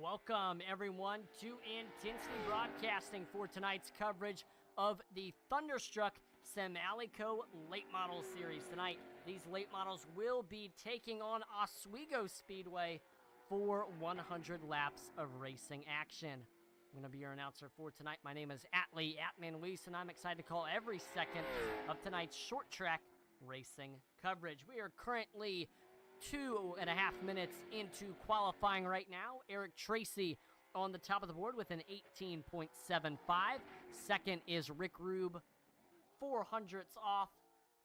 Welcome, everyone, to Intensity Broadcasting for tonight's coverage of the Thunderstruck SamAllyCo Late Model Series. Tonight, these late models will be taking on Oswego Speedway for 100 laps of racing action. I'm going to be your announcer for tonight. My name is Atlee Luis, and I'm excited to call every second of tonight's short track racing coverage. We are currently 2.5 minutes into qualifying right now. Eric Tracy on the top of the board with an 18.75. Second is Rick Rube, 400ths off.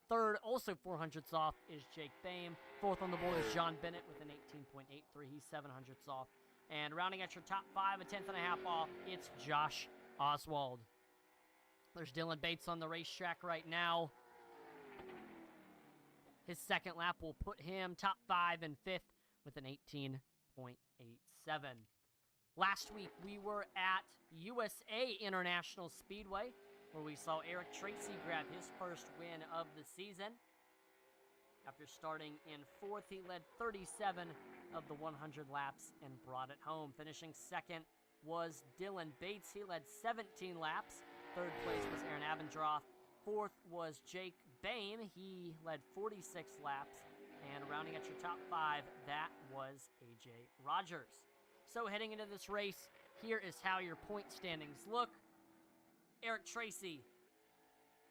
Third, also 400ths off, is Jake Boehm. Fourth on the board is John Bennett with an 18.83. He's 700ths off. And rounding at your top five, a 10th.5 off, it's Josh Oswald. There's Dylan Bates on the racetrack right now. His second lap will put him top five and fifth with an 18.87. Last week, we were at USA International Speedway, where we saw Eric Tracy grab his first win of the season. After starting in fourth, he led 37 of the 100 laps and brought it home. Finishing second was Dylan Bates. He led 17 laps. Third place was Aaron Abendroth. Fourth was Jake Boehm. He led 46 laps. And rounding at your top five, that was AJ Rogers. So heading into this race, here is how your point standings look. Eric Tracy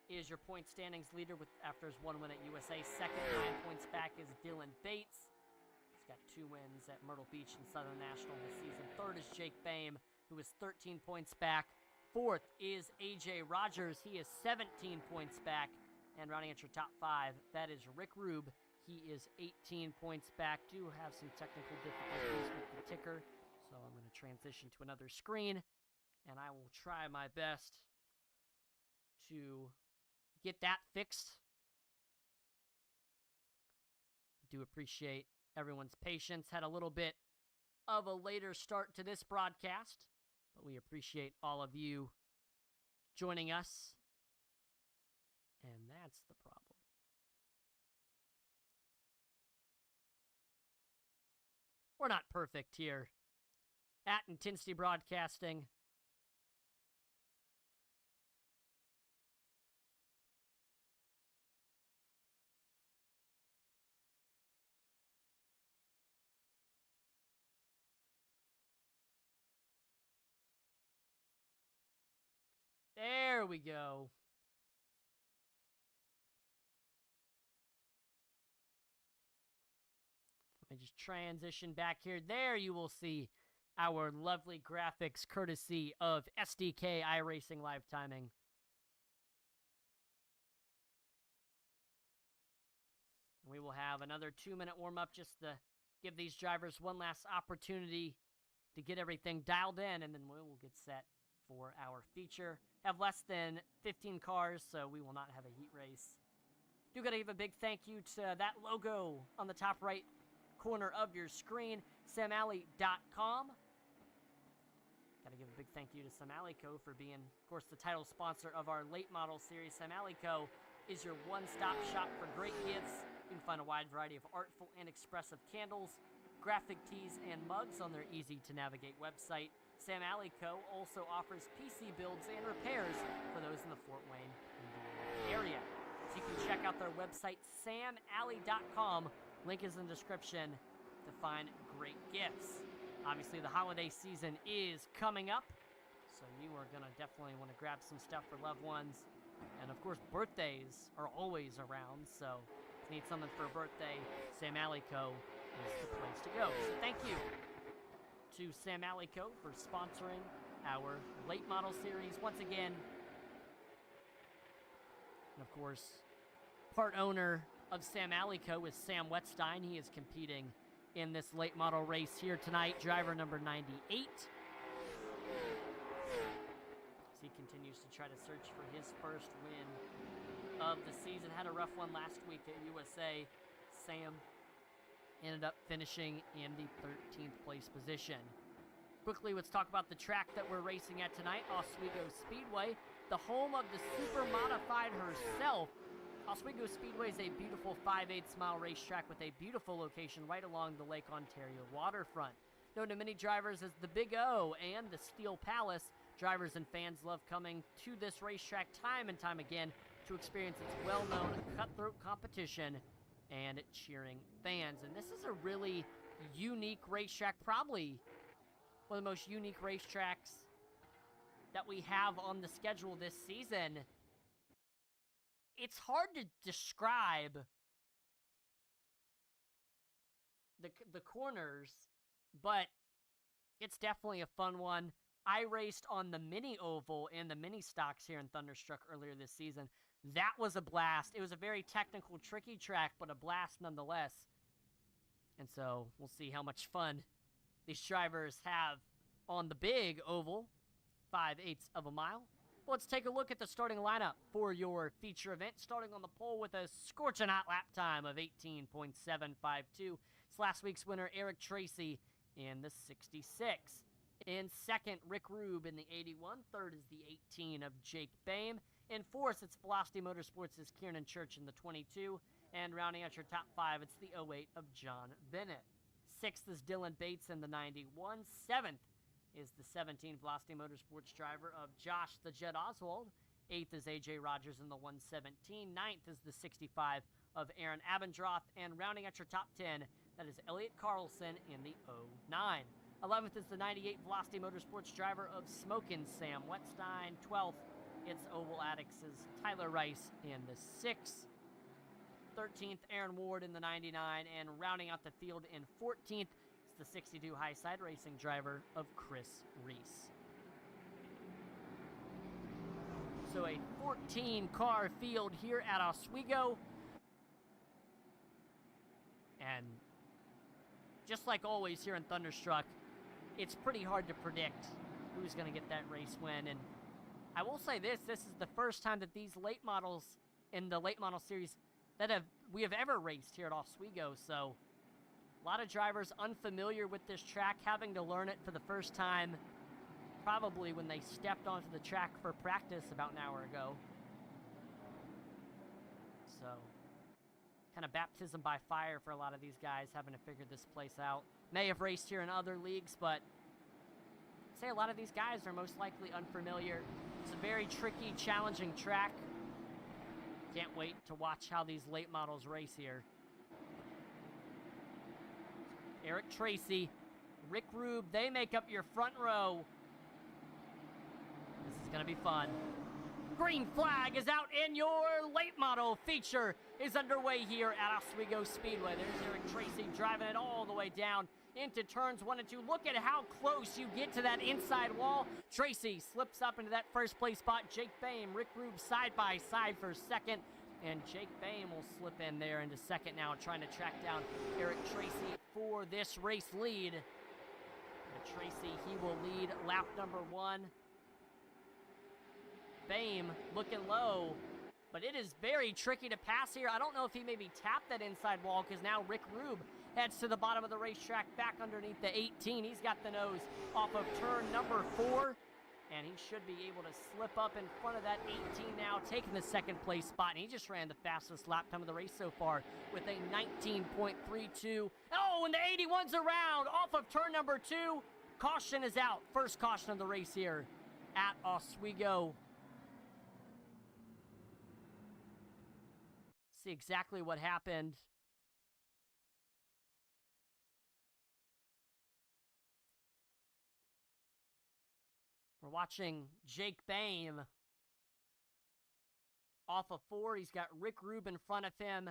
is your point standings leader after his one win at USA. Second, 9 points back, is Dylan Bates. He's got 2 wins at Myrtle Beach and Southern National this season. Third is Jake Boehm, who is 13 points back. Fourth is AJ Rogers. He is 17 points back. And rounding at your top five, that is Rick Rube. He is 18 points back. Do have some technical difficulties with the ticker, so I'm going to transition to another screen, and I will try my best to get that fixed. I do appreciate everyone's patience. Had a little bit of a later start to this broadcast, but we appreciate all of you joining us. And that's the problem. We're not perfect here at Intensity Broadcasting. There we go. Let me just transition back here. There you will see our lovely graphics courtesy of SDK iRacing live timing. We will have another 2-minute warm-up just to give these drivers one last opportunity to get everything dialed in, and then we will get set for our feature. Have less than 15 cars, so we will not have a heat race. Do gotta give a big thank you to that logo on the top right corner of your screen, SamAlly.com. Gotta give a big thank you to SamAllyCo for being, of course, the title sponsor of our late model series. SamAllyCo is your one-stop shop for great gifts. You can find a wide variety of artful and expressive candles, graphic tees, and mugs on their easy-to-navigate website. SamAllyCo also offers PC builds and repairs for those in the Fort Wayne, Indiana area. So you can check out their website, SamAlly.com. Link is in the description to find great gifts. Obviously, the holiday season is coming up, so you are going to definitely want to grab some stuff for loved ones. And, of course, birthdays are always around, so if you need something for a birthday, SamAllyCo is the place to go. So thank you to SamAllyCo for sponsoring our late model series once again. And, of course, part owner of SamAllyCo is Sam Wetstein. He is competing in this late model race here tonight, driver number 98. As he continues to try to search for his first win of the season. Had a rough one last week at USA. Sam ended up finishing in the 13th place position. Quickly, let's talk about the track that we're racing at tonight, Oswego Speedway, the home of the super modified herself. Oswego Speedway is a beautiful 5/8 mile racetrack with a beautiful location right along the Lake Ontario waterfront. known to many drivers as the Big O and the Steel Palace. Drivers and fans love coming to this racetrack time and time again to experience its well-known cutthroat competition and cheering fans. And this is a really unique racetrack, probably one of the most unique racetracks that we have on the schedule this season. It's hard to describe the corners, but it's definitely a fun one. I raced on the mini oval and the mini stocks here in Thunderstruck earlier this season. That was a blast. It was a very technical, tricky track, but a blast nonetheless. And so we'll see how much fun these drivers have on the big oval, 5/8 of a mile. But let's take a look at the starting lineup for your feature event, starting on the pole with a scorching hot lap time of 18.752. It's last week's winner, Eric Tracy, in the 66. In second, Rick Rube in the 81. Third is the 18 of Jake Boehm. In fourth, it's Velocity Motorsports' Kieran Church in the 22. And rounding out your top five, it's the 08 of John Bennett. Sixth is Dylan Bates in the 91. Seventh is the 17 Velocity Motorsports driver of Josh the Jet Oswald. Eighth is AJ Rogers in the 117. Ninth is the 65 of Aaron Abendroth. And rounding out your top 10, that is Elliot Carlson in the 09. 11th is the 98 Velocity Motorsports driver of Smokin' Sam Wetstein. 12th, it's Oval Addicts' Tyler Rice in the 6. 13th, Aaron Ward in the 99. And rounding out the field in 14th, it's the 62 High Side Racing driver of Chris Reese. So a 14-car field here at Oswego. And just like always here in Thunderstruck, it's pretty hard to predict who's going to get that race win. And I will say this is the first time that these late models in the late model series that we have ever raced here at Oswego. So a lot of drivers unfamiliar with this track, having to learn it for the first time, probably when they stepped onto the track for practice about an hour ago. So kind of baptism by fire for a lot of these guys, having to figure this place out. May have raced here in other leagues, but I'd say a lot of these guys are most likely unfamiliar. It's a very tricky, challenging track. Can't wait to watch how these late models race here. Eric Tracy, Rick Rube, they make up your front row. This is going to be fun. Green flag is out, and your late model feature is underway here at Oswego Speedway. There's Eric Tracy driving it all the way down into turns 1 and 2. Look at how close you get to that inside wall. Tracy slips up into that first place spot. Jake Boehm, Rick Rube side by side for second. And Jake Boehm will slip in there into second now, trying to track down Eric Tracy for this race lead. And Tracy, he will lead lap number 1. Boehm looking low, but it is very tricky to pass here. I don't know if he maybe tapped that inside wall, because now Rick Rube heads to the bottom of the racetrack, back underneath the 18. He's got the nose off of turn number 4, and he should be able to slip up in front of that 18 now, taking the second place spot. And he just ran the fastest lap time of the race so far with a 19.32. Oh, and the 81's around off of turn number 2. Caution is out. First caution of the race here at Oswego. See exactly what happened. We're watching Jake Boehm off of 4. He's got Rick Rube in front of him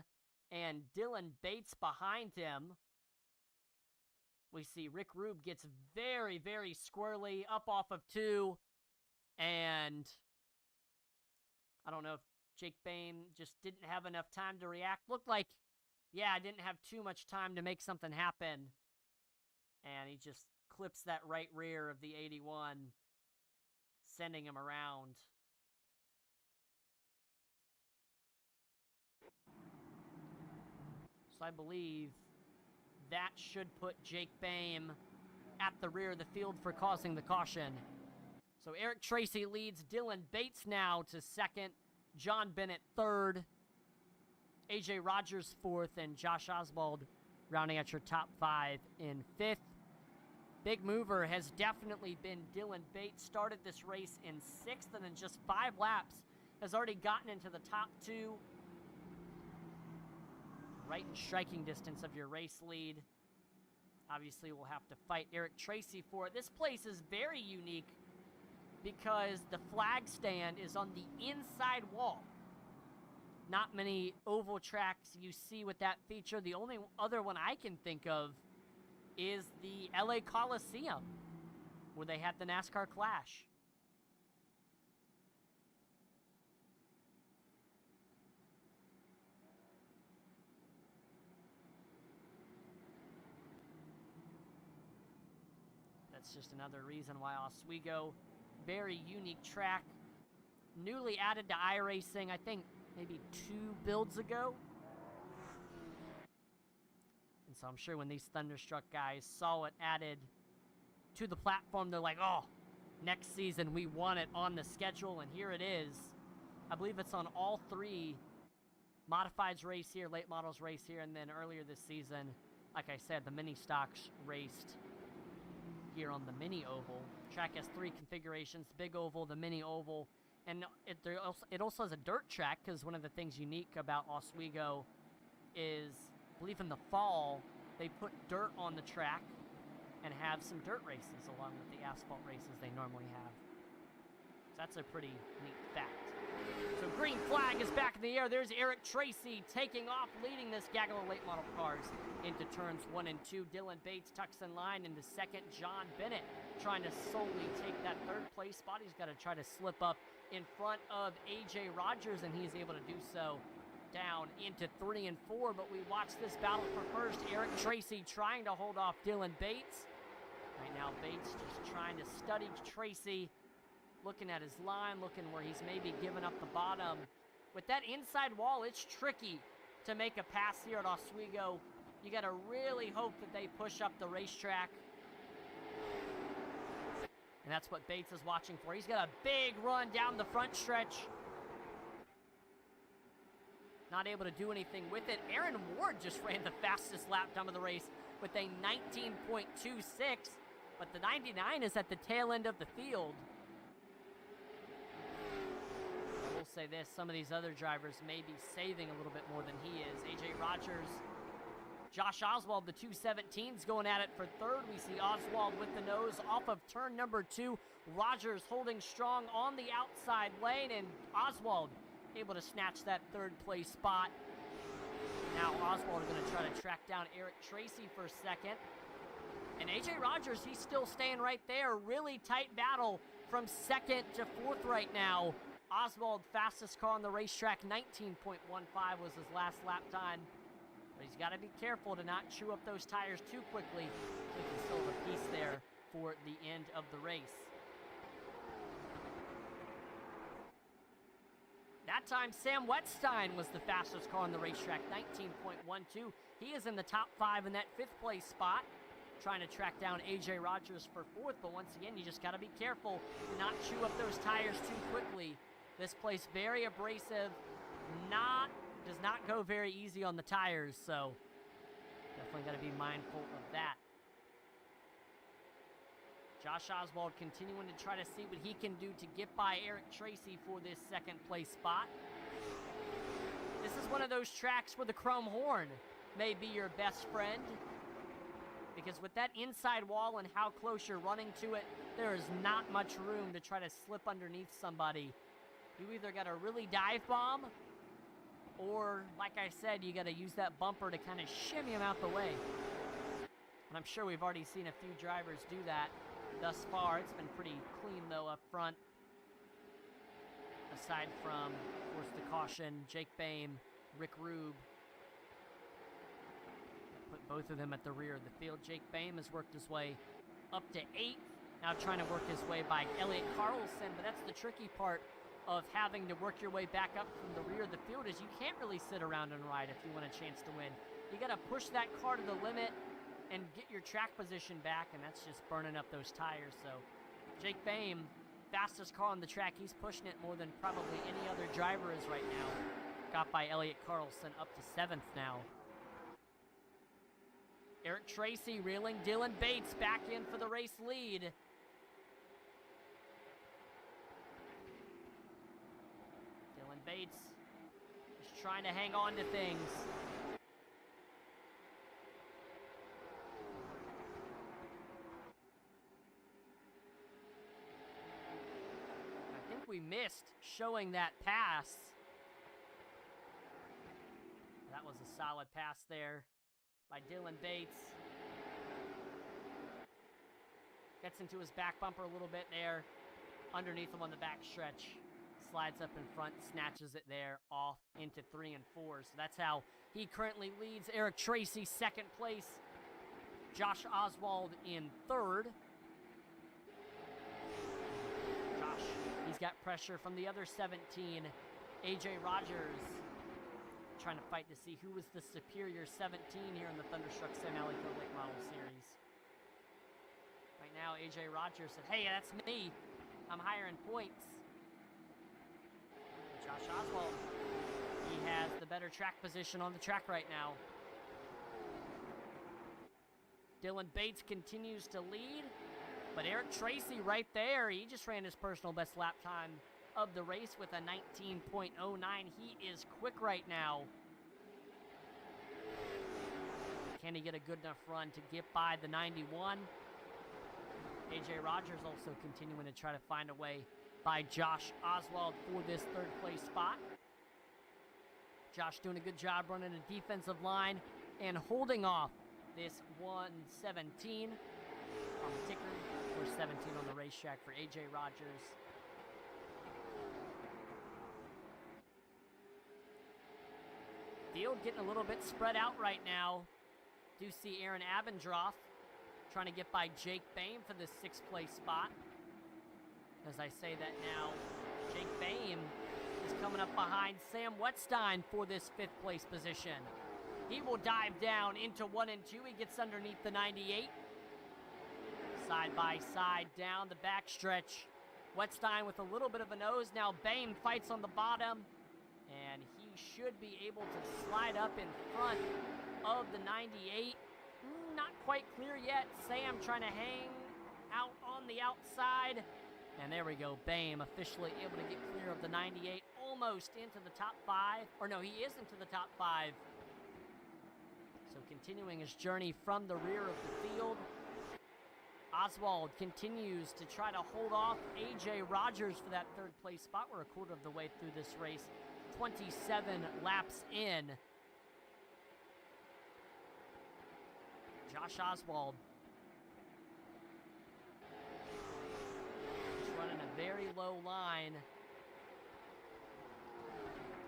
and Dylan Bates behind him. We see Rick Rube gets very, very squirrely up off of 2. And I don't know if Jake Boehm just didn't have enough time to react. Looked like, yeah, I didn't have too much time to make something happen. And he just clips that right rear of the 81, sending him around. So I believe that should put Jake Boehm at the rear of the field for causing the caution. So Eric Tracy leads, Dylan Bates now to second, John Bennett third, AJ Rogers fourth, and Josh Oswald rounding out your top 5 in 5th. Big mover has definitely been Dylan Bates. Started this race in 6th and in just 5 laps has already gotten into the top 2. Right in striking distance of your race lead. Obviously, we'll have to fight Eric Tracy for it. This place is very unique because the flag stand is on the inside wall. Not many oval tracks you see with that feature. The only other one I can think of is the LA Coliseum, where they had the NASCAR Clash. That's just another reason why Oswego, very unique track. Newly added to iRacing, I think maybe 2 builds ago. And so I'm sure when these Thunderstruck guys saw it added to the platform, they're like, oh, next season we want it on the schedule, and here it is. I believe it's on all 3. Modifieds race here, late models race here, and then earlier this season, like I said, the mini stocks raced here on the mini oval. Track has 3 configurations: big oval, the mini oval, and it also has a dirt track, because one of the things unique about Oswego is, I believe in the fall, they put dirt on the track and have some dirt races along with the asphalt races they normally have. So that's a pretty neat fact. So green flag is back in the air. There's Eric Tracy taking off, leading this gaggle of late model cars into turns 1 and 2. Dylan Bates tucks in line into second. John Bennett trying to solely take that 3rd place spot. He's got to try to slip up in front of AJ Rogers, and he's able to do so down into 3 and 4. But we watch this battle for first. Eric Tracy trying to hold off Dylan Bates. Right now, Bates just trying to study Tracy, looking at his line, looking where he's maybe given up the bottom. With that inside wall, it's tricky to make a pass here at Oswego. You got to really hope that they push up the racetrack. And that's what Bates is watching for. He's got a big run down the front stretch. Not able to do anything with it. Aaron Ward just ran the fastest lap time of the race with a 19.26, but the 99 is at the tail end of the field. I will say this, some of these other drivers may be saving a little bit more than he is. AJ Rogers, Josh Oswald, the 217's going at it for 3rd. We see Oswald with the nose off of turn number 2. Rogers holding strong on the outside lane, and Oswald able to snatch that 3rd place spot. Now Oswald is going to try to track down Eric Tracy for a second. And AJ Rogers, he's still staying right there. Really tight battle from 2nd to 4th right now. Oswald, fastest car on the racetrack, 19.15 was his last lap time. But he's got to be careful to not chew up those tires too quickly. He can still have a piece there for the end of the race. That time, Sam Wetstein was the fastest car on the racetrack, 19.12. He is in the top 5 in that 5th place spot, trying to track down AJ Rogers for 4th. But once again, you just got to be careful to not chew up those tires too quickly. This place very abrasive, does not go very easy on the tires, so definitely got to be mindful of that. Josh Oswald continuing to try to see what he can do to get by Eric Tracy for this 2nd place spot. This is one of those tracks where the chrome horn may be your best friend, because with that inside wall and how close you're running to it, there is not much room to try to slip underneath somebody. You either got to really dive bomb, or, like I said, you got to use that bumper to kind of shimmy him out the way. And I'm sure we've already seen a few drivers do that thus far. It's been pretty clean, though, up front. Aside from, of course, the caution, Jake Boehm, Rick Rube. Put both of them at the rear of the field. Jake Boehm has worked his way up to 8th. Now trying to work his way by Elliott Carlson, but that's the tricky part of having to work your way back up from the rear of the field, is you can't really sit around and ride if you want a chance to win. You got to push that car to the limit and get your track position back, and that's just burning up those tires. So Jake Boehm, fastest car on the track, he's pushing it more than probably any other driver is right now. Got by Elliott Carlson up to 7th now. Eric Tracy reeling Dylan Bates back in for the race lead. Dylan Bates is trying to hang on to things. I think we missed showing that pass. That was a solid pass there by Dylan Bates. Gets into his back bumper a little bit there. Underneath him on the back stretch. Slides up in front, snatches it there off into 3 and 4. So that's how he currently leads. Eric Tracy, second place. Josh Oswald in third. Josh, he's got pressure from the other 17. AJ Rogers trying to fight to see who was the superior 17 here in the Thunderstruck SamAllyCo Late Model Series. Right now, AJ Rogers said, hey, that's me. I'm higher in points. Josh Oswald, he has the better track position on the track right now. Dylan Bates continues to lead, but Eric Tracy right there, he just ran his personal best lap time of the race with a 19.09. He is quick right now. Can he get a good enough run to get by the 91? AJ Rogers also continuing to try to find a way by Josh Oswald for this third place spot. Josh doing a good job running a defensive line and holding off this 117 on the ticker. Or 17 on the racetrack for AJ Rogers. Field getting a little bit spread out right now. Do see Aaron Abendroth trying to get by Jake Boehm for this 6th place spot. As I say that now, Jake Boehm is coming up behind Sam Wetstein for this 5th place position. He will dive down into 1 and 2. He gets underneath the 98. Side by side down the backstretch. Wetstein with a little bit of a nose. Now Boehm fights on the bottom. And he should be able to slide up in front of the 98. Not quite clear yet. Sam trying to hang out on the outside. And there we go. Boehm officially able to get clear of the 98. Almost into the top 5. Or no, he is into the top 5. So continuing his journey from the rear of the field. Oswald continues to try to hold off AJ Rogers for that 3rd place spot. We're a quarter of the way through this race. 27 laps in. Josh Oswald. He's running a very low line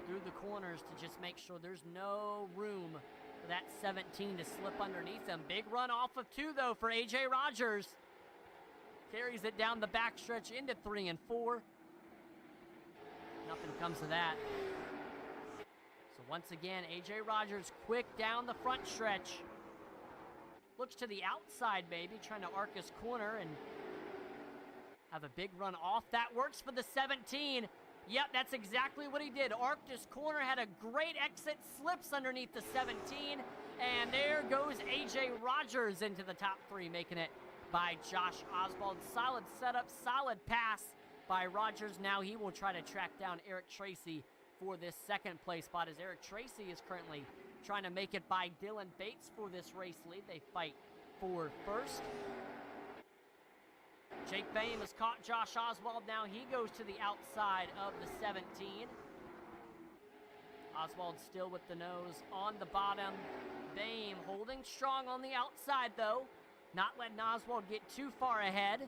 through the corners to just make sure there's no room for that 17 to slip underneath him. Big run off of 2, though, for AJ Rogers. Carries it down the backstretch into 3 and 4. Nothing comes of that. So once again, AJ Rogers quick down the front stretch. Looks to the outside, maybe, trying to arc his corner and have a big run off. That works for the 17. Yep, that's exactly what he did. Arced his corner, had a great exit, slips underneath the 17, and there goes AJ Rogers into the top 3, making it by Josh Oswald. Solid setup, solid pass by Rogers. Now he will try to track down Eric Tracy for this 2nd place spot, as Eric Tracy is currently trying to make it by Dylan Bates for this race lead. They fight for 1st. Jake Boehm has caught Josh Oswald. Now he goes to the outside of the 17. Oswald still with the nose on the bottom. Boehm holding strong on the outside, though. Not letting Oswald get too far ahead.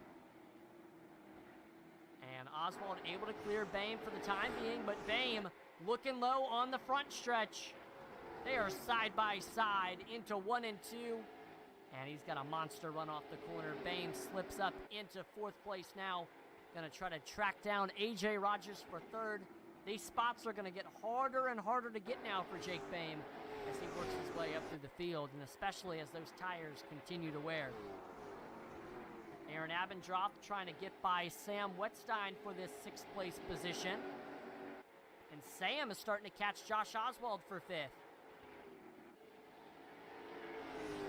And Oswald able to clear Boehm for the time being, but Boehm looking low on the front stretch. They are side by side into 1 and 2. And he's got a monster run off the corner. Boehm slips up into 4th place now. Going to try to track down AJ Rogers for 3rd. These spots are going to get harder and harder to get now for Jake Boehm as he works his way up through the field, and especially as those tires continue to wear. Aaron Abendroth trying to get by Sam Wetstein for this 6th place position. And Sam is starting to catch Josh Oswald for 5th.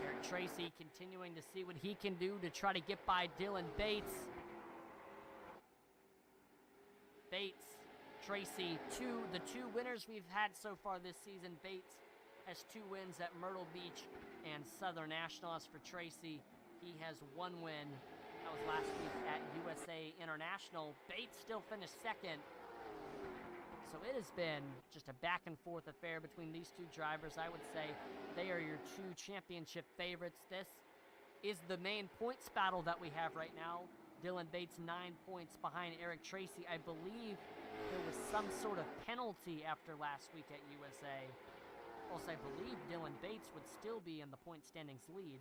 Eric Tracy continuing to see what he can do to try to get by Dylan Bates. Bates, Tracy, the two winners we've had so far this season. Bates has 2 wins at Myrtle Beach and Southern National. As for Tracy, he has 1 win. That was last week at USA International. Bates still finished second. So it has been just a back and forth affair between these 2 drivers. I would say they are your 2 championship favorites. This is the main points battle that we have right now. Dylan Bates 9 points behind Eric Tracy. I believe there was some sort of penalty after last week at USA. Also, I believe Dylan Bates would still be in the point standings lead.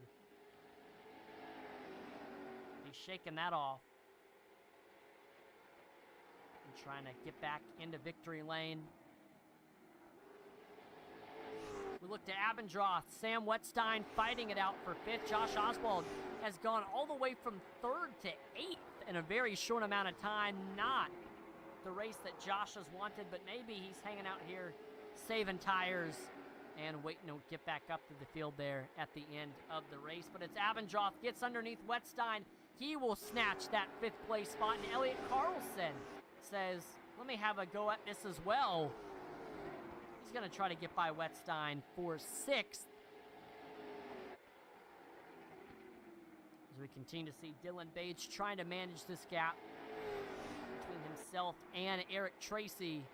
He's shaking that off. And trying to get back into victory lane. We look to Abendroth. Sam Wettstein fighting it out for 5th. Josh Oswald has gone all the way from 3rd to 8th in a very short amount of time. Not the race that Josh has wanted, but maybe he's hanging out here saving tires and waiting to get back up to the field there at the end of the race. But it's Abendroth gets underneath Wettstein. He will snatch that 5th place spot, and Elliot Carlson says, let me have a go at this as well. He's going to try to get by Wettstein for 6th. As we continue to see Dylan Bates trying to manage this gap between himself and Eric Tracy.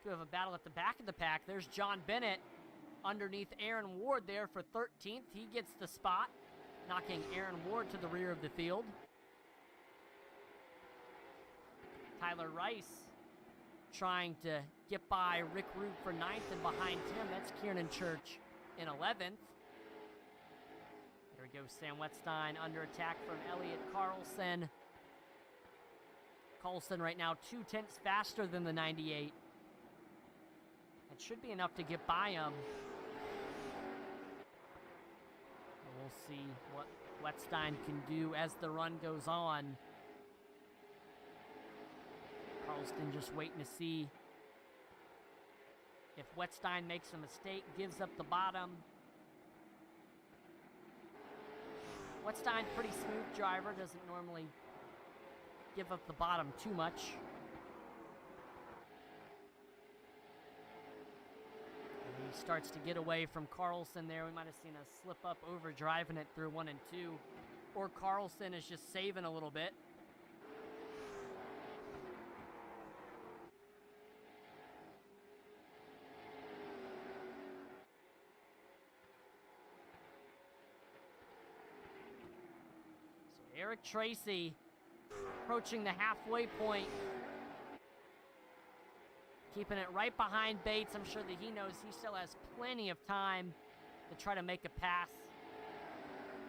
We have a battle at the back of the pack. There's John Bennett underneath Aaron Ward there for 13th. He gets the spot, knocking Aaron Ward to the rear of the field. Tyler Rice trying to get by Rick Root for 9th, and behind him, that's Kieran Church in 11th. There we go, Sam Wettstein under attack from Elliot Carlson. Carlson right now 2/10 faster than the 98. That should be enough to get by him. And we'll see what Wettstein can do as the run goes on. Carlson just waiting to see if Wettstein makes a mistake, gives up the bottom. Wettstein, pretty smooth driver, doesn't normally give up the bottom too much. And he starts to get away from Carlson there. We might have seen a slip up over driving it through 1 and 2. Or Carlson is just saving a little bit. Eric Tracy approaching the halfway point. Keeping it right behind Bates. I'm sure that he knows he still has plenty of time to try to make a pass.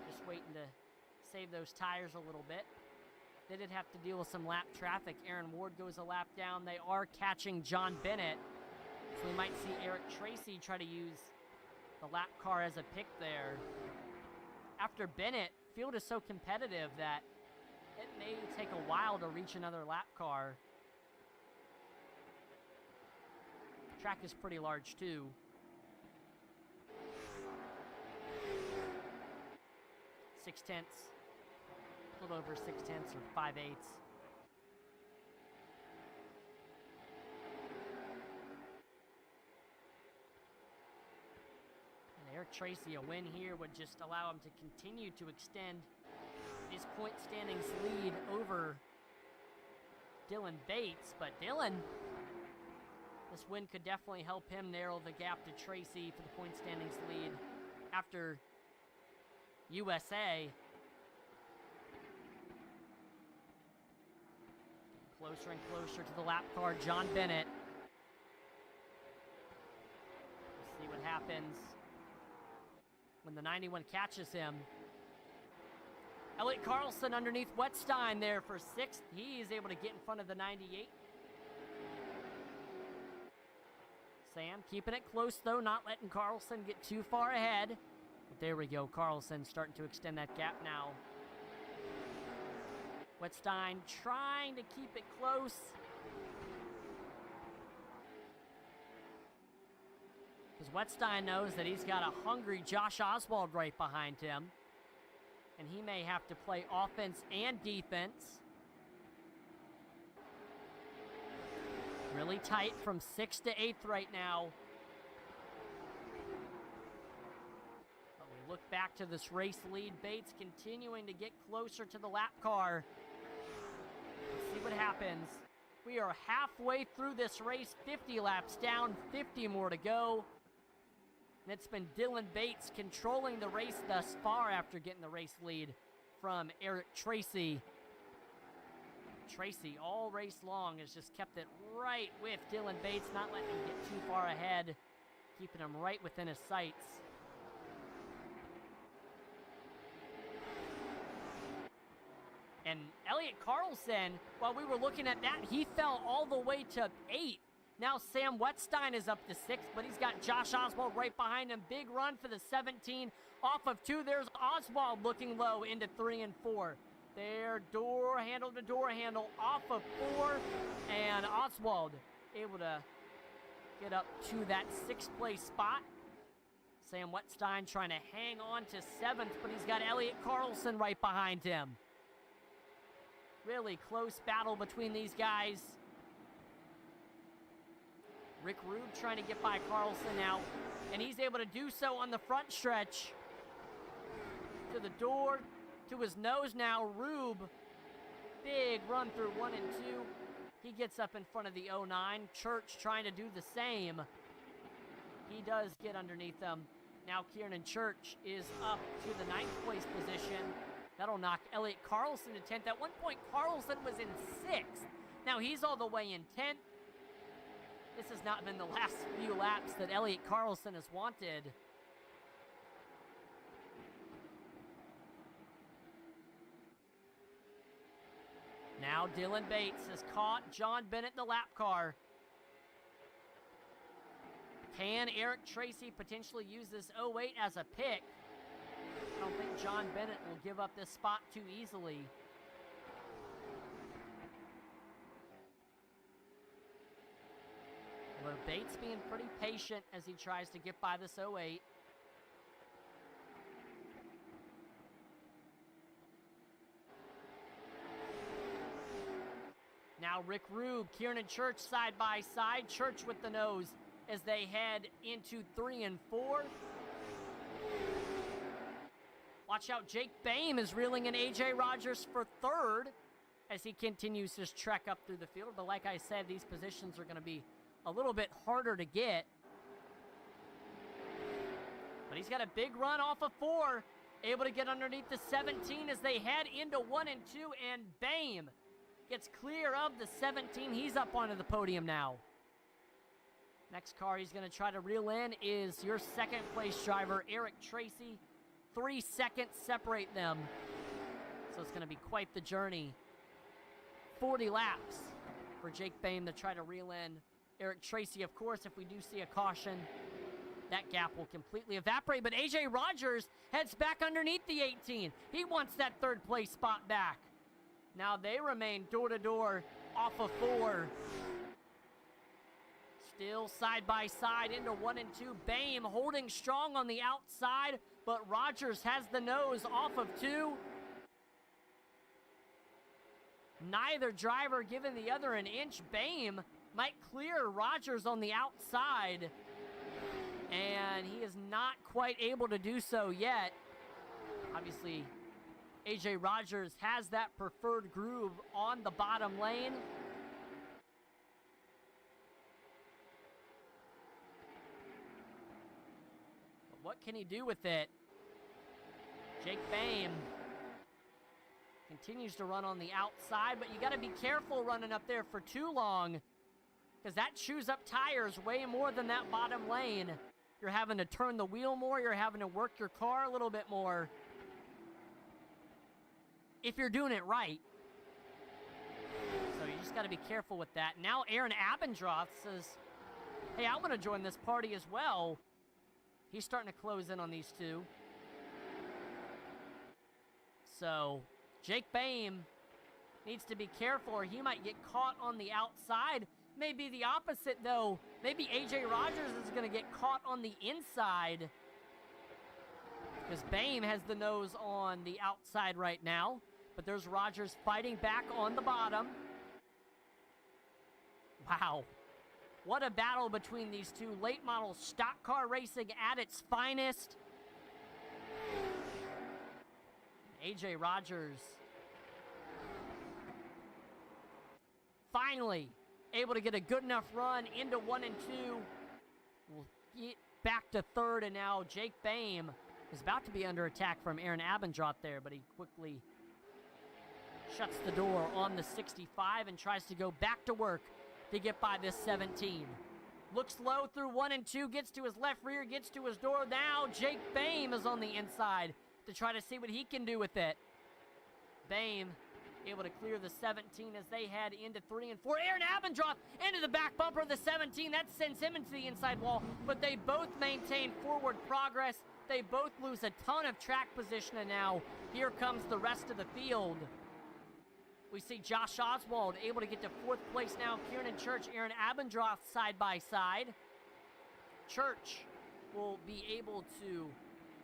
Just waiting to save those tires a little bit. They did have to deal with some lap traffic. Aaron Ward goes a lap down. They are catching John Bennett. So we might see Eric Tracy try to use the lap car as a pick there. After Bennett, field is so competitive that it may take a while to reach another lap car. Track is pretty large too. 6/10, a little over 6/10 or 5/8. Eric Tracy, a win here would just allow him to continue to extend his point standings lead over Dylan Bates. But Dylan, this win could definitely help him narrow the gap to Tracy for the point standings lead after USA. Closer and closer to the lap car, John Bennett. We'll see what happens when the 91 catches him. Elliot Carlson underneath Wettstein there for 6th. He is able to get in front of the 98. Sam keeping it close though, not letting Carlson get too far ahead. But there we go, Carlson starting to extend that gap now. Wettstein trying to keep it close. Because Wetstein knows that he's got a hungry Josh Oswald right behind him. And he may have to play offense and defense. Really tight from 6th to 8th right now. But we look back to this race lead. Bates continuing to get closer to the lap car. Let's see what happens. We are halfway through this race. 50 laps down, 50 more to go. And it's been Dylan Bates controlling the race thus far after getting the race lead from Eric Tracy. Tracy, all race long, has just kept it right with Dylan Bates, not letting him get too far ahead, keeping him right within his sights. And Elliott Carlson, while we were looking at that, he fell all the way to 8th. Now Sam Wetstein is up to 6th, but he's got Josh Oswald right behind him. Big run for the 17. Off of 2, there's Oswald looking low into 3 and 4. There, door handle to door handle, off of 4, and Oswald able to get up to that 6th place spot. Sam Wetstein trying to hang on to 7th, but he's got Elliott Carlson right behind him. Really close battle between these guys. Rick Rube trying to get by Carlson now, and he's able to do so on the front stretch. To the door, to his nose now, Rube. Big run through 1 and 2. He gets up in front of the 09. Church trying to do the same. He does get underneath them. Now Kieran Church is up to the 9th place position. That'll knock Elliott Carlson to 10th. At one point, Carlson was in 6th. Now he's all the way in 10th. This has not been the last few laps that Elliott Carlson has wanted. Now Dylan Bates has caught John Bennett in the lap car. Can Eric Tracy potentially use this 08 as a pick? I don't think John Bennett will give up this spot too easily. Although Bates being pretty patient as he tries to get by this 08. Now Rick Rube, Kieran Church side by side. Church with the nose as they head into 3 and 4. Watch out, Jake Boehm is reeling in A.J. Rogers for 3rd as he continues his trek up through the field. But like I said, these positions are going to be a little bit harder to get. But he's got a big run off of 4. Able to get underneath the 17 as they head into 1 and 2. And Boehm gets clear of the 17. He's up onto the podium now. Next car he's going to try to reel in is your 2nd place driver, Eric Tracy. 3 seconds separate them. So it's going to be quite the journey. 40 laps for Jake Boehm to try to reel in Eric Tracy. Of course, if we do see a caution, that gap will completely evaporate. But A.J. Rogers heads back underneath the 18. He wants that 3rd place spot back. Now they remain door-to-door off of 4. Still side by side into 1 and 2. Boehm holding strong on the outside, but Rogers has the nose off of 2. Neither driver giving the other an inch. Boehm might clear Rogers on the outside, and he is not quite able to do so yet. Obviously, A.J. Rogers has that preferred groove on the bottom lane. But what can he do with it? Jake Boehm continues to run on the outside, but you got to be careful running up there for too long, because that chews up tires way more than that bottom lane. You're having to turn the wheel more. You're having to work your car a little bit more, if you're doing it right. So you just got to be careful with that. Now Aaron Abendroth says, hey, I want to join this party as well. He's starting to close in on these two. So Jake Boehm needs to be careful, or he might get caught on the outside. may be the opposite, though. Maybe A.J. Rogers is going to get caught on the inside, because Bame has the nose on the outside right now. But there's Rogers fighting back on the bottom. Wow. What a battle between these two. Late model stock car racing at its finest. A.J. Rogers finally able to get a good enough run into 1 and 2. We'll get back to third, and now Jake Bame is about to be under attack from Aaron Abendroth there, but he quickly shuts the door on the 65 and tries to go back to work to get by this 17. Looks low through 1 and 2, gets to his left rear, gets to his door. Now Jake Bame is on the inside to try to see what he can do with it. Bame able to clear the 17 as they head into 3 and 4. Aaron Abendroth into the back bumper of the 17. That sends him into the inside wall, but they both maintain forward progress. They both lose a ton of track position, and now here comes the rest of the field. We see Josh Oswald able to get to 4th place now. Kieran Church, Aaron Abendroth side by side. Church will be able to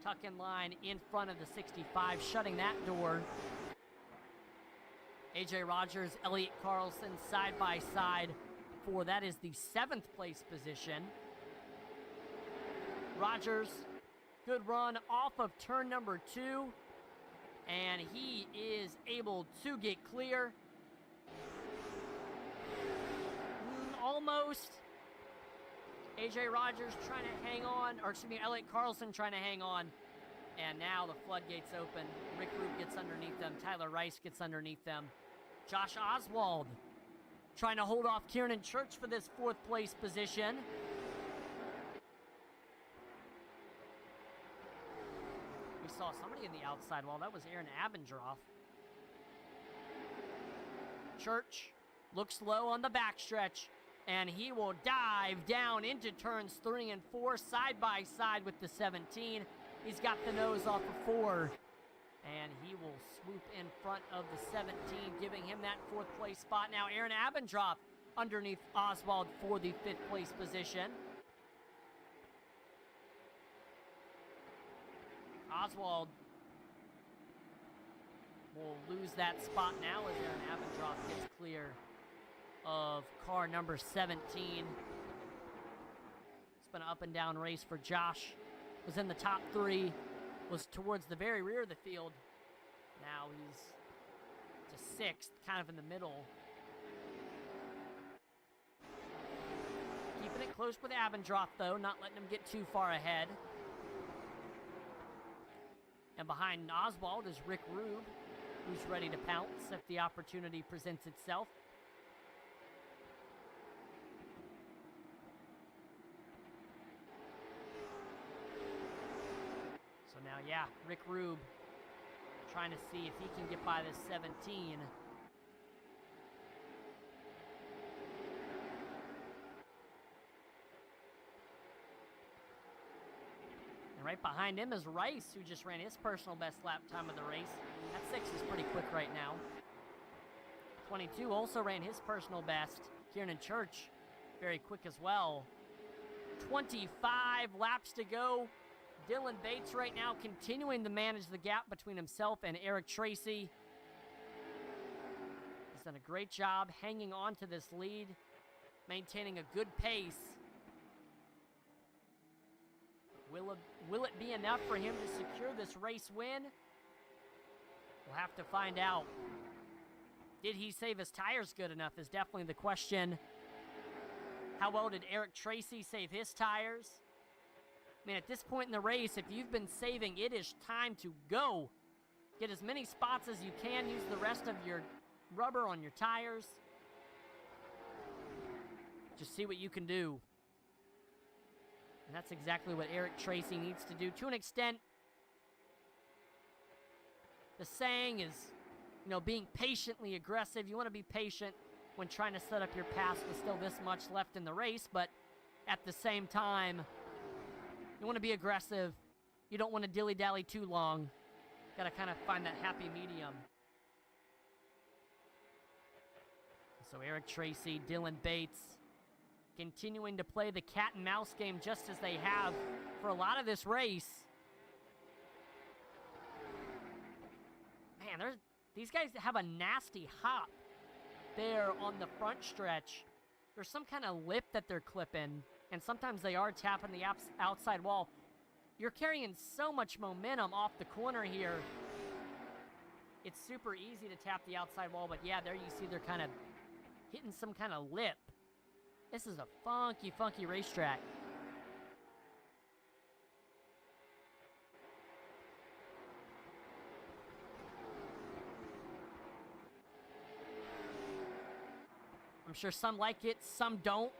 tuck in line in front of the 65, shutting that door. A.J. Rogers, Elliott Carlson side by side for that is the 7th place position. Rogers, good run off of turn number 2. And he is able to get clear. Almost. A.J. Rogers trying to hang on, or excuse me, Elliott Carlson trying to hang on. And now the floodgates open. Rick Root gets underneath them. Tyler Rice gets underneath them. Josh Oswald trying to hold off Kieran Church for this 4th place position. We saw somebody in the outside wall. That was Aaron Abendroth. Church looks low on the backstretch, and he will dive down into turns 3 and 4, side by side with the 17. He's got the nose off of 4, and he will swoop in front of the 17, giving him that 4th place spot. Now Aaron Abendroth underneath Oswald for the 5th place position. Oswald will lose that spot now as Aaron Abendroth gets clear of car number 17. It's been an up and down race for Josh. Was in the top 3, was towards the very rear of the field. Now he's to 6th, kind of in the middle. Keeping it close with Abendroth, though, not letting him get too far ahead. And behind Oswald is Rick Rube, who's ready to pounce if the opportunity presents itself. So now, yeah, Rick Rube trying to see if he can get by this 17. And right behind him is Rice, who just ran his personal best lap time of the race. That 6 is pretty quick right now. 22 also ran his personal best. Kieran Church, very quick as well. 25 laps to go. Dylan Bates right now continuing to manage the gap between himself and Eric Tracy. He's done a great job hanging on to this lead, maintaining a good pace. Will it be enough for him to secure this race win? We'll have to find out. Did he save his tires good enough is definitely the question. How well did Eric Tracy save his tires? I mean, at this point in the race, if you've been saving, it is time to go. Get as many spots as you can. Use the rest of your rubber on your tires. Just see what you can do. And that's exactly what Eric Tracy needs to do to an extent. The saying is, you know, being patiently aggressive. You want to be patient when trying to set up your pass with still this much left in the race, but at the same time, you want to be aggressive. You don't want to dilly-dally too long. Got to kind of find that happy medium. So Eric Tracy, Dylan Bates, continuing to play the cat and mouse game just as they have for a lot of this race. Man, these guys have a nasty hop there on the front stretch. There's some kind of lip that they're clipping, and sometimes they are tapping the outside wall. You're carrying so much momentum off the corner here. It's super easy to tap the outside wall, but yeah, there you see they're kind of hitting some kind of lip. This is a funky, funky racetrack. I'm sure some like it, some don't.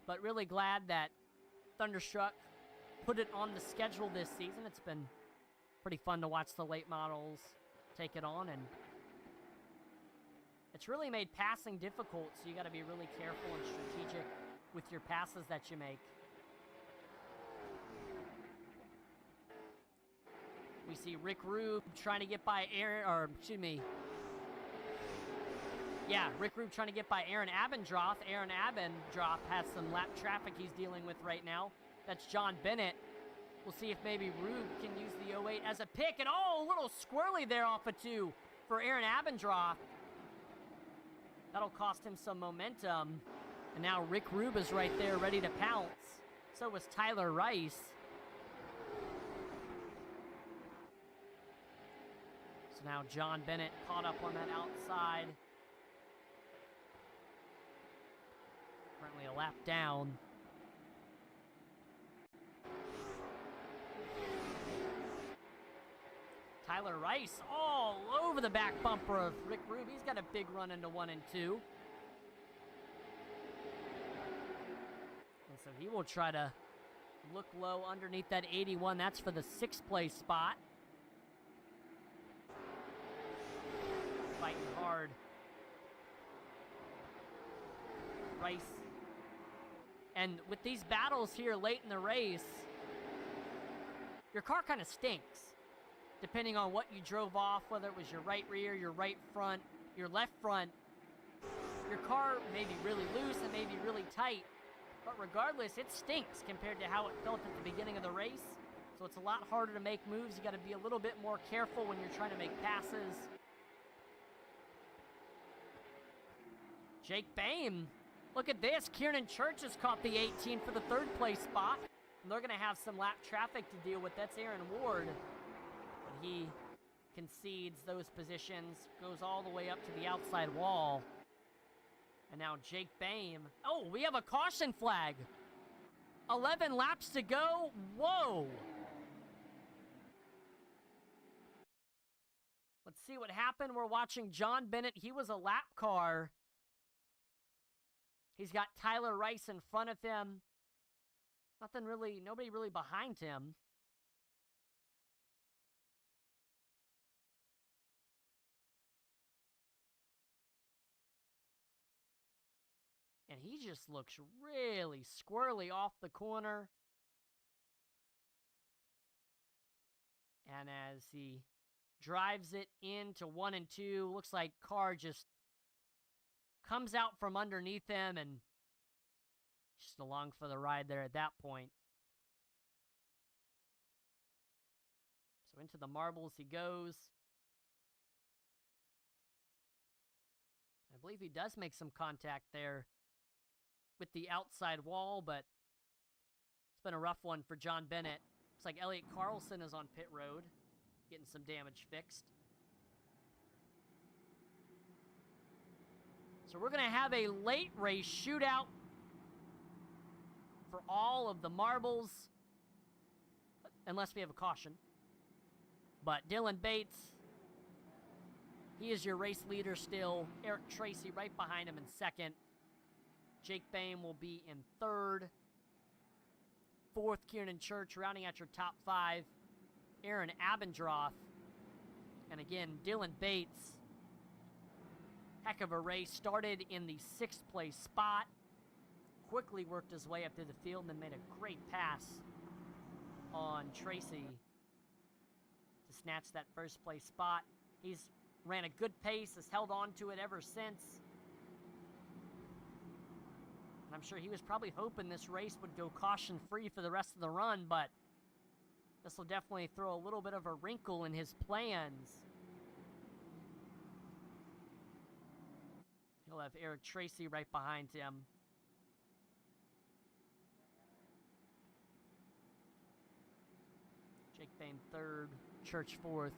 But really glad that Thunderstruck put it on the schedule this season. It's been pretty fun to watch the late models take it on, and it's really made passing difficult, so you got to be really careful and strategic with your passes that you make. We see Rick Rube trying to get by Rick Rube trying to get by Aaron Abendroth. Aaron Abendroth has some lap traffic he's dealing with right now. That's John Bennett. We'll see if maybe Rube can use the 08 as a pick. And oh, a little squirrely there off of 2 for Aaron Abendroth. That'll cost him some momentum. And now Rick Rube is right there ready to pounce. So was Tyler Rice. So now John Bennett caught up on that outside. Currently a lap down. Tyler Rice all over the back bumper of Rick Rube. He's got a big run into 1 and 2. And so he will try to look low underneath that 81. That's for the 6th place spot. Fighting hard. Rice. And with these battles here late in the race, your car kind of stinks. Depending on what you drove off, whether it was your right rear, your right front, your left front, your car may be really loose and may be really tight, but regardless, it stinks compared to how it felt at the beginning of the race. So it's a lot harder to make moves. You got to be a little bit more careful when you're trying to make passes. Jake Boehm, look at this. Kieran Church has caught the 18 for the 3rd place spot. And they're going to have some lap traffic to deal with. That's Aaron Ward. He concedes those positions, goes all the way up to the outside wall. And now Jake Boehm. Oh, we have a caution flag. 11 laps to go. Whoa. Let's see what happened. We're watching John Bennett. He was a lap car. He's got Tyler Rice in front of him. Nobody really behind him. And he just looks really squirrely off the corner. And as he drives it into 1 and 2, looks like car just comes out from underneath him and just along for the ride there at that point. So into the marbles he goes. I believe he does make some contact there with the outside wall, but it's been a rough one for John Bennett. Looks like Elliot Carlson is on pit road, getting some damage fixed. So we're going to have a late race shootout for all of the marbles, unless we have a caution. But Dylan Bates, he is your race leader still. Eric Tracy right behind him in 2nd. Jake Boehm will be in 3rd. 4th, Kieran Church rounding out your top 5. Aaron Abendroth. And again, Dylan Bates. Heck of a race. Started in the 6th place spot. Quickly worked his way up through the field and then made a great pass on Tracy to snatch that 1st place spot. He's ran a good pace, has held on to it ever since. And I'm sure he was probably hoping this race would go caution-free for the rest of the run, but this will definitely throw a little bit of a wrinkle in his plans. He'll have Eric Tracy right behind him. Jake Bain third, Church fourth,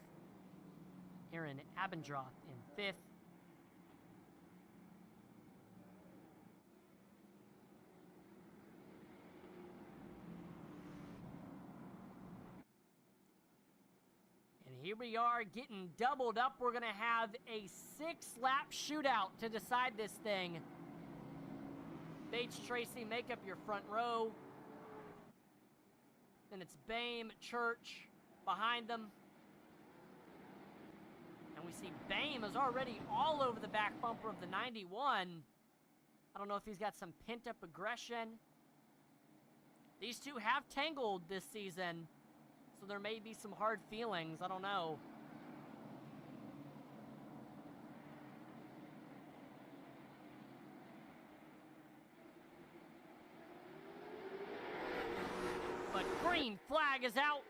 Aaron Abendroth in fifth. And here we are getting doubled up. We're going to have a 6-lap shootout to decide this thing. Bates, Tracy, make up your front row. Then it's Bame, Church behind them. And we see Bame is already all over the back bumper of the 91. I don't know if he's got some pent-up aggression. These two have tangled this season, so there may be some hard feelings. I don't know. But green flag is out.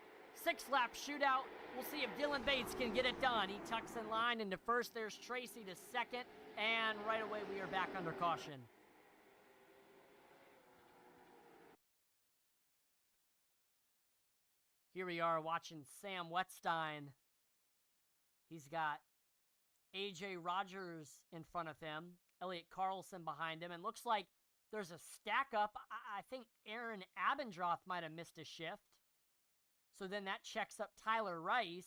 6-lap shootout. We'll see if Dylan Bates can get it done. He tucks in line into first. There's Tracy to second. And right away we are back under caution. Here we are watching Sam Wetstein. He's got A.J. Rogers in front of him. Elliott Carlson behind him. And looks like there's a stack up. I think Aaron Abendroth might have missed a shift. So then that checks up Tyler Rice.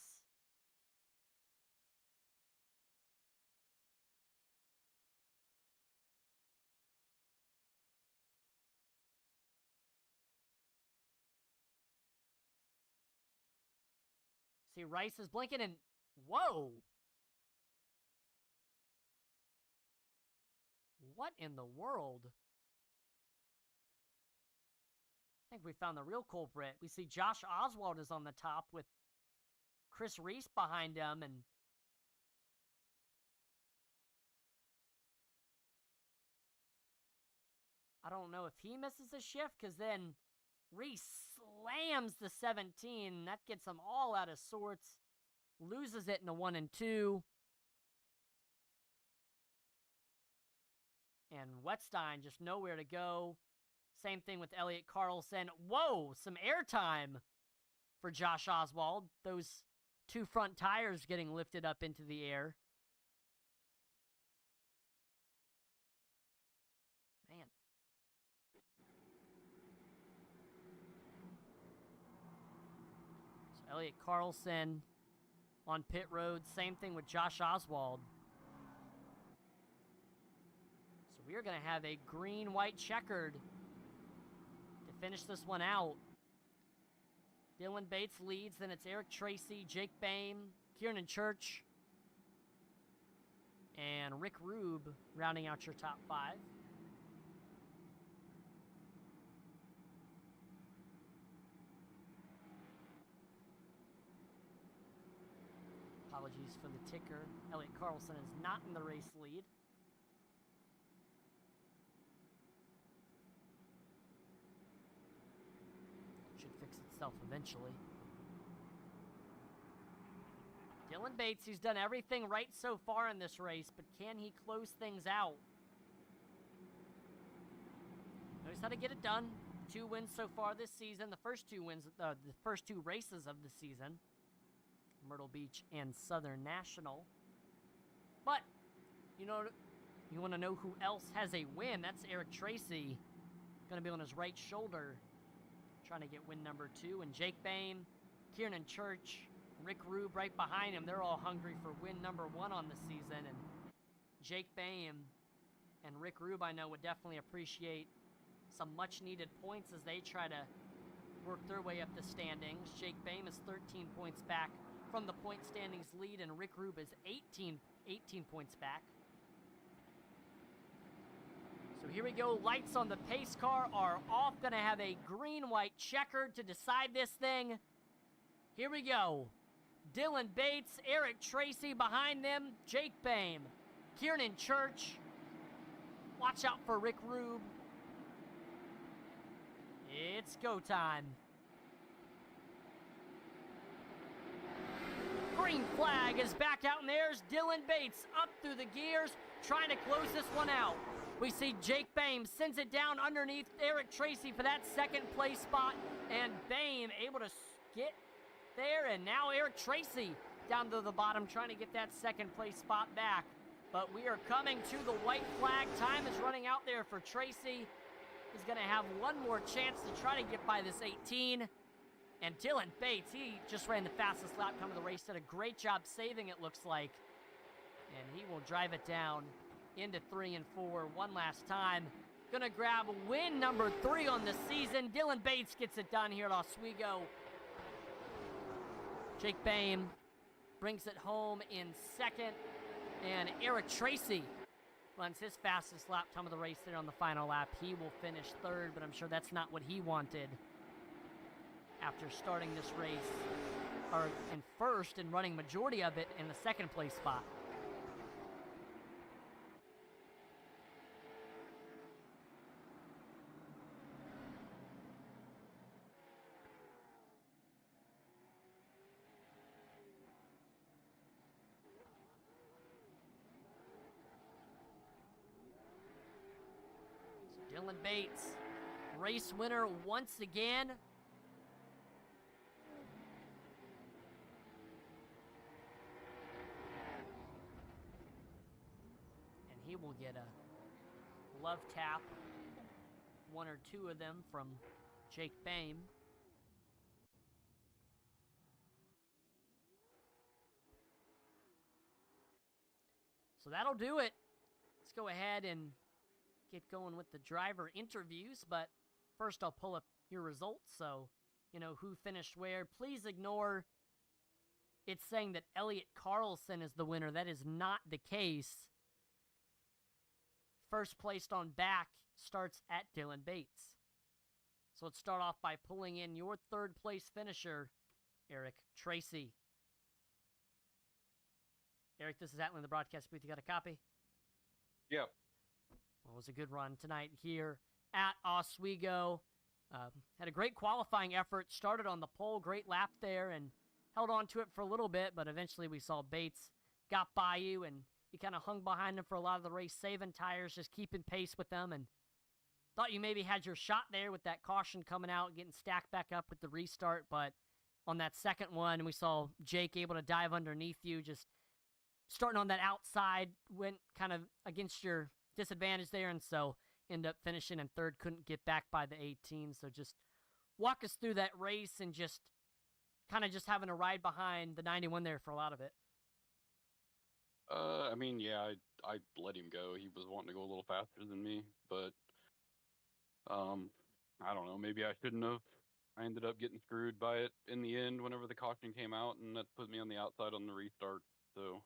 See, Rice is blinking and... Whoa! What in the world? I think we found the real culprit. We see Josh Oswald is on the top with Chris Reese behind him, and I don't know if he misses a shift, because then Reese slams the 17. That gets him all out of sorts. Loses it in the 1 and 2. And Wetstein just nowhere to go. Same thing with Elliott Carlson. Whoa, some airtime for Josh Oswald. Those two front tires getting lifted up into the air. Man. So Elliott Carlson on pit road. Same thing with Josh Oswald. So we are going to have a green-white checkered finish this one out. Dylan Bates leads, then it's Eric Tracy, Jake Bame, Kieran Church, and Rick Rube rounding out your top 5. Apologies for the ticker. Elliott Carlson is not in the race lead. Fix itself eventually. Dylan Bates, who's done everything right so far in this race, but can he close things out? Knows how to get it done. 2 wins so far this season. The first 2 wins, the first 2 races of the season, Myrtle Beach and Southern National. But you know, you want to know who else has a win? That's Eric Tracy, going to be on his right shoulder, trying to get win number 2. And Jake Bame, Kieran Church, Rick Rube right behind him. They're all hungry for win number 1 on the season. And Jake Bame and Rick Rube, I know, would definitely appreciate some much-needed points as they try to work their way up the standings. Jake Bame is 13 points back from the point standings lead, and Rick Rube is 18 points back. So here we go. Lights on the pace car are off. Going to have a green-white checkered to decide this thing. Here we go. Dylan Bates, Eric Tracy behind them, Jake Bame, Kieran Church. Watch out for Rick Rube. It's go time. Green flag is back out, and there's Dylan Bates up through the gears, trying to close this one out. We see Jake Boehm sends it down underneath Eric Tracy for that second place spot, and Boehm able to get there, and now Eric Tracy down to the bottom trying to get that second place spot back. But we are coming to the white flag. Time is running out there for Tracy. He's going to have one more chance to try to get by this 18. And Dylan Bates, he just ran the fastest lap time of the race, did a great job saving it, looks like. And he will drive it down into 3 and 4 one last time. Gonna grab win number 3 on the season. Dylan Bates gets it done here at Oswego. Jake Boehm brings it home in second. And Eric Tracy runs his fastest lap time of the race there on the final lap. He will finish third, but I'm sure that's not what he wanted after starting this race or in first and running majority of it in the second place spot. So Dylan Bates, race winner once again. He will get a love tap, 1 or 2 of them from Jake Boehm. So that'll do it. Let's go ahead and get going with the driver interviews, but first I'll pull up your results so you know who finished where. Please ignore it saying that Elliot Carlson is the winner. That is not the case. First placed on back starts at Dylan Bates. So let's start off by pulling in your third place finisher, Eric Tracy. Eric, this is Atlan, the broadcast booth. You got a copy? Yep. Well, it was a good run tonight here at Oswego. Had a great qualifying effort. Started on the pole, great lap there, and held on to it for a little bit, but eventually we saw Bates got by you, and you kind of hung behind him for a lot of the race, saving tires, just keeping pace with them, and thought you maybe had your shot there with that caution coming out, getting stacked back up with the restart, but on that second one, we saw Jake able to dive underneath you, just starting on that outside, went kind of against your disadvantage there, and so ended up finishing in third, couldn't get back by the 18, so just walk us through that race and just kind of just having a ride behind the 91 there for a lot of it. I mean, yeah, I let him go. He was wanting to go a little faster than me, but I don't know. Maybe I shouldn't have. I ended up getting screwed by it in the end whenever the caution came out, and that put me on the outside on the restart. So,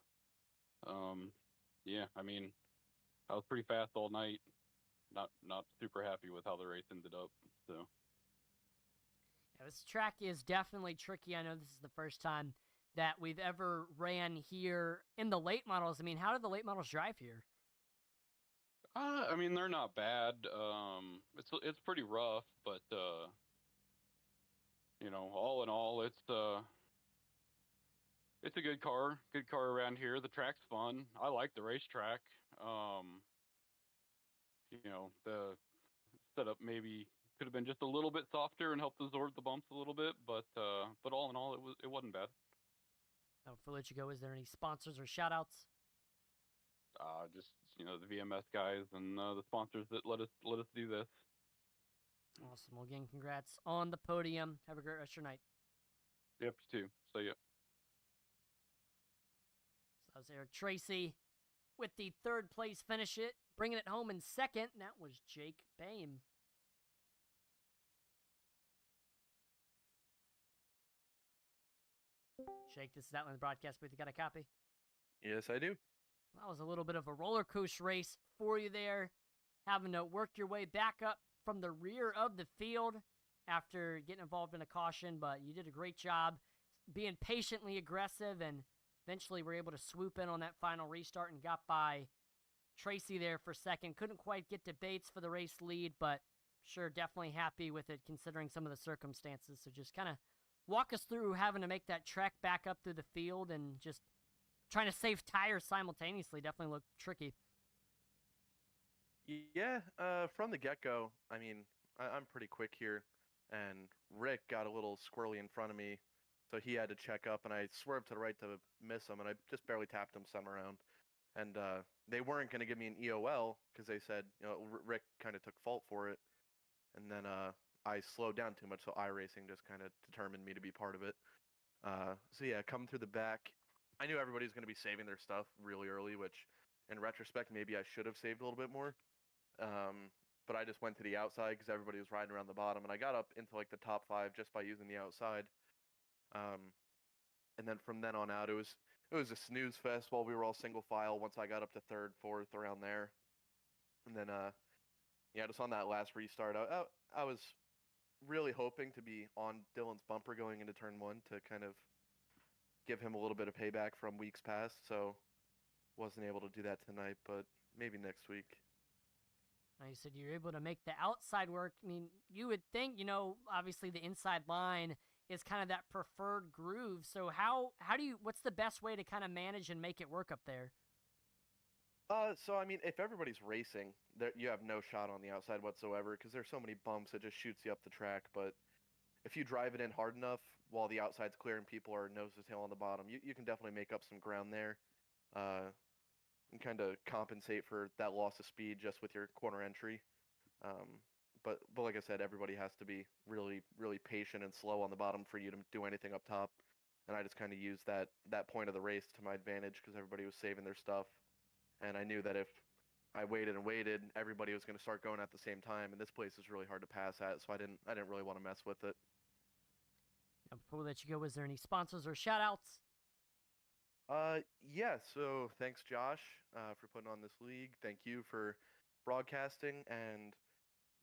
yeah, I mean, I was pretty fast all night. Not super happy with how the race ended up. So, yeah, this track is definitely tricky. I know this is the first time that we've ever ran here in the late models. I mean, how did the late models drive here? I mean, they're not bad. It's pretty rough, but you know, all in all, it's a good car around here. The track's fun. I like the racetrack. You know, the setup maybe could have been just a little bit softer and helped absorb the bumps a little bit, but all in all, it wasn't bad. Now, before I let you go, is there any sponsors or shout-outs? Just, you know, the VMS guys and the sponsors that let us do this. Awesome. Well, again, congrats on the podium. Have a great rest of your night. Yep, you too. See ya. So that was Eric Tracy with the third place finish it. Bringing it home in second, and that was Jake Boehm. Jake, this is Outland the broadcast booth. You got a copy? Yes, I do. That was a little bit of a roller coaster race for you there, having to work your way back up from the rear of the field after getting involved in a caution, but you did a great job being patiently aggressive, and eventually were able to swoop in on that final restart and got by Tracy there for second. Couldn't quite get to Bates for the race lead, but sure definitely happy with it considering some of the circumstances. So just kind of walk us through having to make that trek back up through the field and just trying to save tires simultaneously. Definitely looked tricky. Yeah, from the get-go, I mean, I'm pretty quick here, and Rick got a little squirrely in front of me, so he had to check up, and I swerved to the right to miss him, and I just barely tapped him some around. And they weren't going to give me an EOL because they said, Rick kind of took fault for it, and then I slowed down too much, so iRacing just kind of determined me to be part of it. So yeah, coming through the back, I knew everybody was going to be saving their stuff really early, which in retrospect, maybe I should have saved a little bit more. But I just went to the outside because everybody was riding around the bottom, and I got up into like the top 5 just by using the outside. And then from then on out, it was a snooze fest while we were all single file. Once I got up to 3rd, 4th, around there, and then yeah, just on that last restart, I was really hoping to be on Dylan's bumper going into turn 1 to kind of give him a little bit of payback from weeks past. So wasn't able to do that tonight, but maybe next week. You said you're able to make the outside work. I mean, you would think, obviously the inside line is kind of that preferred groove. So how do you, what's the best way to kind of manage and make it work up there? So I mean, if everybody's racing, you have no shot on the outside whatsoever because there's so many bumps it just shoots you up the track. But if you drive it in hard enough while the outside's clear and people are nose to tail on the bottom, you can definitely make up some ground there. And kind of compensate for that loss of speed just with your corner entry. But like I said, everybody has to be really, really patient and slow on the bottom for you to do anything up top. And I just kind of used that point of the race to my advantage because everybody was saving their stuff. And I knew that if I waited and waited, everybody was going to start going at the same time. And this place is really hard to pass at, so I didn't really want to mess with it. Now, before we let you go, was there any sponsors or shout-outs? Yeah, so thanks, Josh, for putting on this league. Thank you for broadcasting, and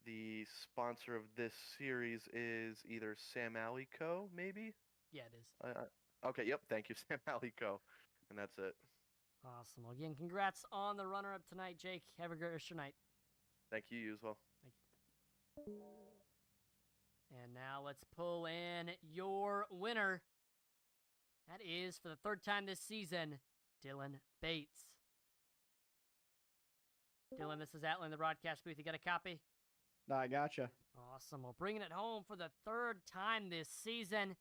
the sponsor of this series is either SamAllyCo, maybe? Yeah, it is. Okay, yep, thank you, SamAllyCo, and that's it. Awesome. Well, again, congrats on the runner-up tonight, Jake. Have a great rest of your night. Thank you as well. Thank you. And now let's pull in your winner. That is, for the 3rd time this season, Dylan Bates. Dylan, this is Atlan in the broadcast booth. You got a copy? I gotcha. Awesome. Well, bringing it home for the 3rd time this season.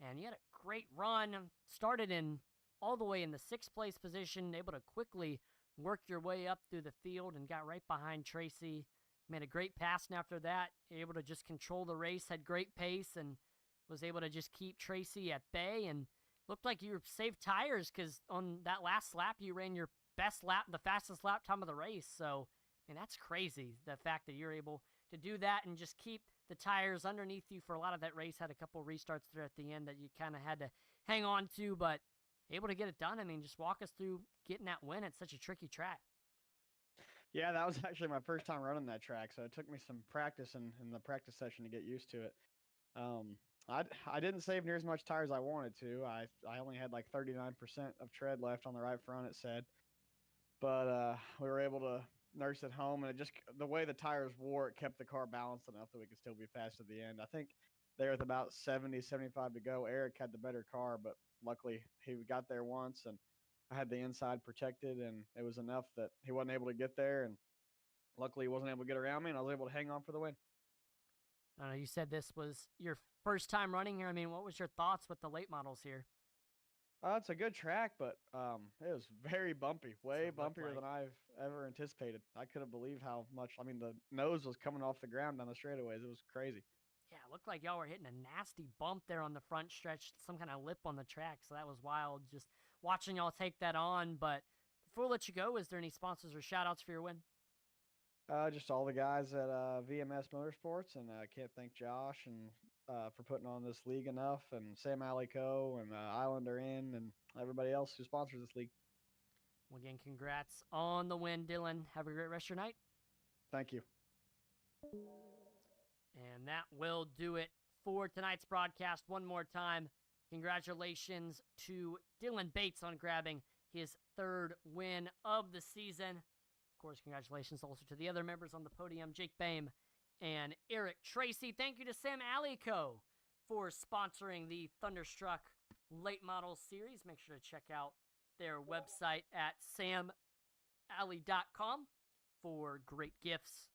And you had a great run. Started in all the way in the 6th place position, able to quickly work your way up through the field and got right behind Tracy. Made a great pass, and after that, able to just control the race, had great pace, and was able to just keep Tracy at bay, and looked like you saved tires because on that last lap, you ran your best lap, the fastest lap time of the race. So, I mean, that's crazy, the fact that you're able to do that and just keep the tires underneath you for a lot of that race. Had a couple restarts there at the end that you kind of had to hang on to, but able to get it done. I mean, just walk us through getting that win at such a tricky track. Yeah, that was actually my first time running that track, so it took me some practice in the practice session to get used to it. I didn't save near as much tire as I wanted to. I only had like 39% of tread left on the right front, it said. But we were able to nurse it home, and it just, the way the tires wore, it kept the car balanced enough that we could still be fast at the end. I think there with about 70, 75 to go, Eric had the better car, but luckily he got there once, and I had the inside protected, and it was enough that he wasn't able to get there, and luckily he wasn't able to get around me, and I was able to hang on for the win. I know you said this was your first time running here. I mean, what was your thoughts with the late models here? It's a good track, but it was very bumpy, way bumpier than I've ever anticipated. I couldn't believe how much. I mean, the nose was coming off the ground down the straightaways. It was crazy. Yeah, it looked like y'all were hitting a nasty bump there on the front stretch, some kind of lip on the track, so that was wild just watching y'all take that on. But before we let you go, is there any sponsors or shout-outs for your win? Just all the guys at VMS Motorsports, and I can't thank Josh and for putting on this league enough, and SamAllyCo and Islander Inn and everybody else who sponsors this league. Well, again, congrats on the win, Dylan. Have a great rest of your night. Thank you. And that will do it for tonight's broadcast. One more time, congratulations to Dylan Bates on grabbing his 3rd win of the season. Of course, congratulations also to the other members on the podium, Jake Boehm, and Eric Tracy. Thank you to SamAllyCo for sponsoring the Thunderstruck Late Model Series. Make sure to check out their website at samally.com for great gifts.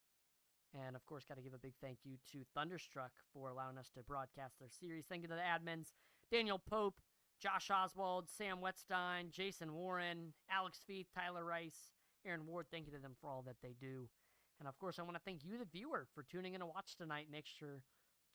And, of course, got to give a big thank you to Thunderstruck for allowing us to broadcast their series. Thank you to the admins, Daniel Pope, Josh Oswald, Sam Wetstein, Jason Warren, Alex Feith, Tyler Rice, Aaron Ward. Thank you to them for all that they do. And, of course, I want to thank you, the viewer, for tuning in to watch tonight. Make sure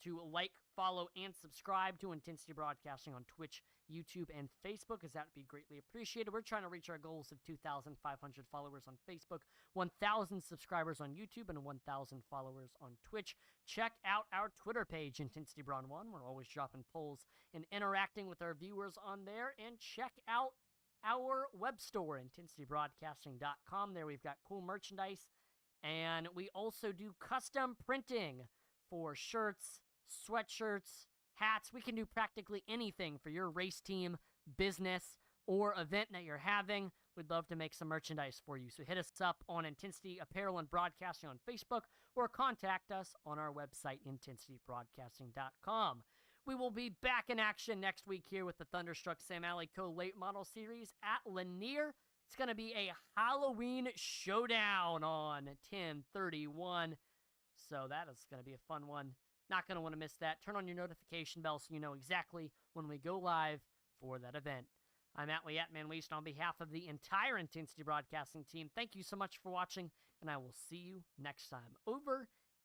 to like, follow, and subscribe to Intensity Broadcasting on Twitch, YouTube, and Facebook, as that would be greatly appreciated. We're trying to reach our goals of 2,500 followers on Facebook, 1,000 subscribers on YouTube, and 1,000 followers on Twitch. Check out our Twitter page, Intensity Braun 1. We're always dropping polls and interacting with our viewers on there. And check out our web store, intensitybroadcasting.com. There we've got cool merchandise, and we also do custom printing for shirts, sweatshirts, hats. We can do practically anything for your race team, business, or event that you're having. We'd love to make some merchandise for you. So hit us up on Intensity Apparel and Broadcasting on Facebook, or contact us on our website, intensitybroadcasting.com. We will be back in action next week here with the Thunderstruck SamAllyCo Late Model Series at Lanier. It's going to be a Halloween showdown on 10/31. So that is going to be a fun one. Not going to want to miss that. Turn on your notification bell so you know exactly when we go live for that event. I'm Atlee Atman-Least on behalf of the entire Intensity Broadcasting team. Thank you so much for watching, and I will see you next time. Over